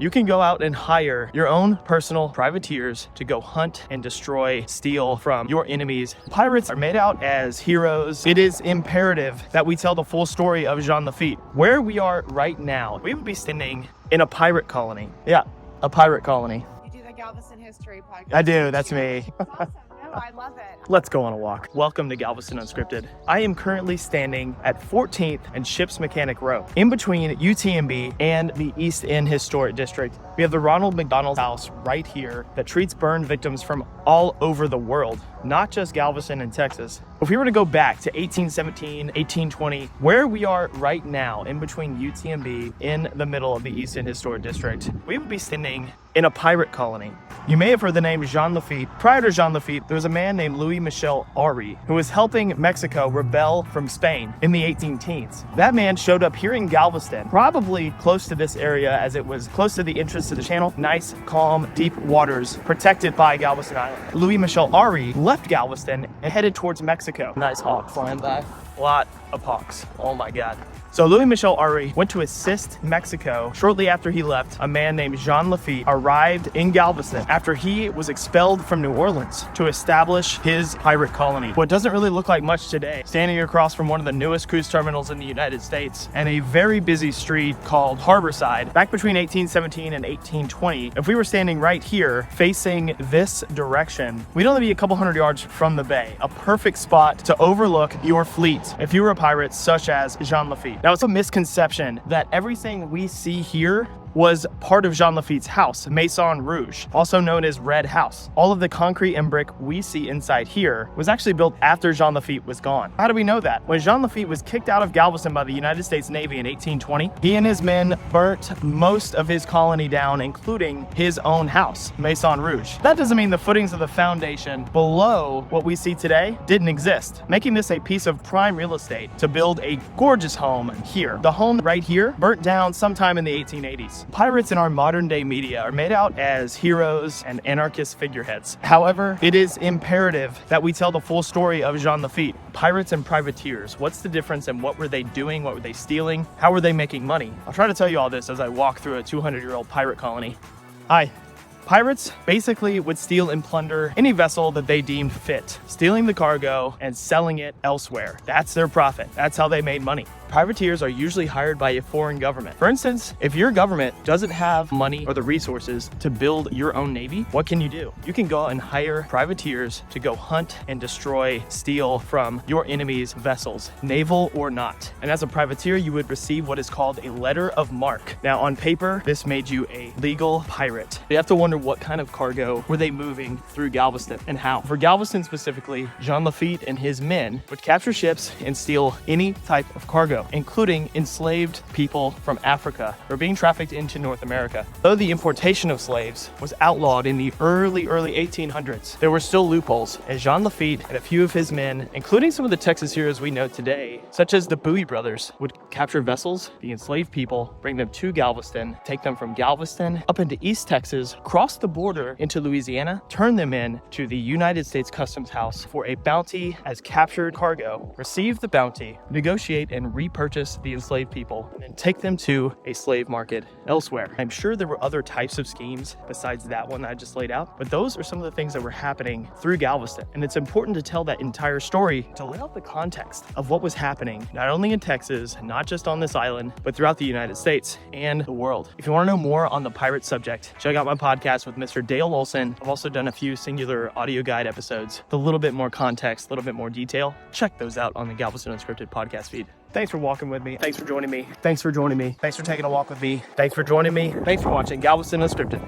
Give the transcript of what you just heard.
You can go out and hire your own personal privateers to go hunt and destroy, steal from your enemies. Pirates are made out as heroes. It is imperative that we tell the full story of Jean Lafitte. Where we are right now, we would be standing in a pirate colony. Yeah, a pirate colony. You do the Galveston history podcast. I do, that's me. That's awesome. No, I love it. Let's go on a walk. Welcome to Galveston Unscripted. I am currently standing at 14th and Ships Mechanic Row, in between UTMB and the East End Historic District. We have the Ronald McDonald House right here that treats burn victims from all over the world, not just Galveston and Texas. If we were to go back to 1817, 1820, where we are right now, in between UTMB, in the middle of the East End Historic District, we would be standing in a pirate colony. You may have heard the name Jean Lafitte. Prior to Jean Lafitte, there was a man named Louis Michel Ari who was helping Mexico rebel from Spain in the 18 teens. That man showed up here in Galveston, probably close to this area as it was close to the entrance to the channel. Nice, calm, deep waters protected by Galveston Island. Louis Michel Ari left Galveston and headed towards Mexico. Nice hawk flying by. Lot of hawks. Oh my God. So Louis Michel Ari went to assist Mexico. Shortly after he left, a man named Jean Lafitte arrived in Galveston after he was expelled from New Orleans to establish his pirate colony. What doesn't really look like much today, standing across from one of the newest cruise terminals in the United States and a very busy street called Harborside. Back between 1817 and 1820, if we were standing right here facing this direction, we'd only be a couple hundred yards from the bay, a perfect spot to overlook your fleet if you were a pirate such as Jean Lafitte. Now, it's a misconception that everything we see here was part of Jean Lafitte's house, Maison Rouge, also known as Red House. All of the concrete and brick we see inside here was actually built after Jean Lafitte was gone. How do we know that? When Jean Lafitte was kicked out of Galveston by the United States Navy in 1820, he and his men burnt most of his colony down, including his own house, Maison Rouge. That doesn't mean the footings of the foundation below what we see today didn't exist, making this a piece of prime real estate to build a gorgeous home here. The home right here burnt down sometime in the 1880s. Pirates in our modern day media are made out as heroes and anarchist figureheads. However, it is imperative that we tell the full story of Jean Lafitte. Pirates and privateers, what's the difference and what were they doing? What were they stealing? How were they making money? I'll try to tell you all this as I walk through a 200-year-old pirate colony. Hi. Pirates basically would steal and plunder any vessel that they deemed fit, stealing the cargo and selling it elsewhere. That's their profit. That's how they made money. Privateers are usually hired by a foreign government. For instance, if your government doesn't have money or the resources to build your own navy, what can you do? You can go out and hire privateers to go hunt and destroy, steal from your enemy's vessels, naval or not. And as a privateer, you would receive what is called a letter of marque. Now, on paper, this made you a legal pirate. You have to wonder what kind of cargo were they moving through Galveston and how. For Galveston specifically, Jean Lafitte and his men would capture ships and steal any type of cargo, including enslaved people from Africa who were being trafficked into North America. Though the importation of slaves was outlawed in the early 1800s, there were still loopholes, as Jean Lafitte and a few of his men, including some of the Texas heroes we know today, such as the Bowie brothers, would capture vessels, the enslaved people, bring them to Galveston, take them from Galveston up into East Texas, cross the border into Louisiana, turn them in to the United States Customs House for a bounty as captured cargo, receive the bounty, negotiate and repurchase the enslaved people, and then take them to a slave market elsewhere. I'm sure there were other types of schemes besides that one I just laid out, but those are some of the things that were happening through Galveston. And it's important to tell that entire story to lay out the context of what was happening, not only in Texas, not just on this island, but throughout the United States and the world. If you want to know more on the pirate subject, check out my podcast with Mr. Dale Olson. I've also done a few singular audio guide episodes with a little bit more context, a little bit more detail. Check those out on the Galveston Unscripted podcast feed. Thanks for walking with me. Thanks for joining me. Thanks for joining me. Thanks for taking a walk with me. Thanks for joining me. Thanks for watching Galveston Unscripted.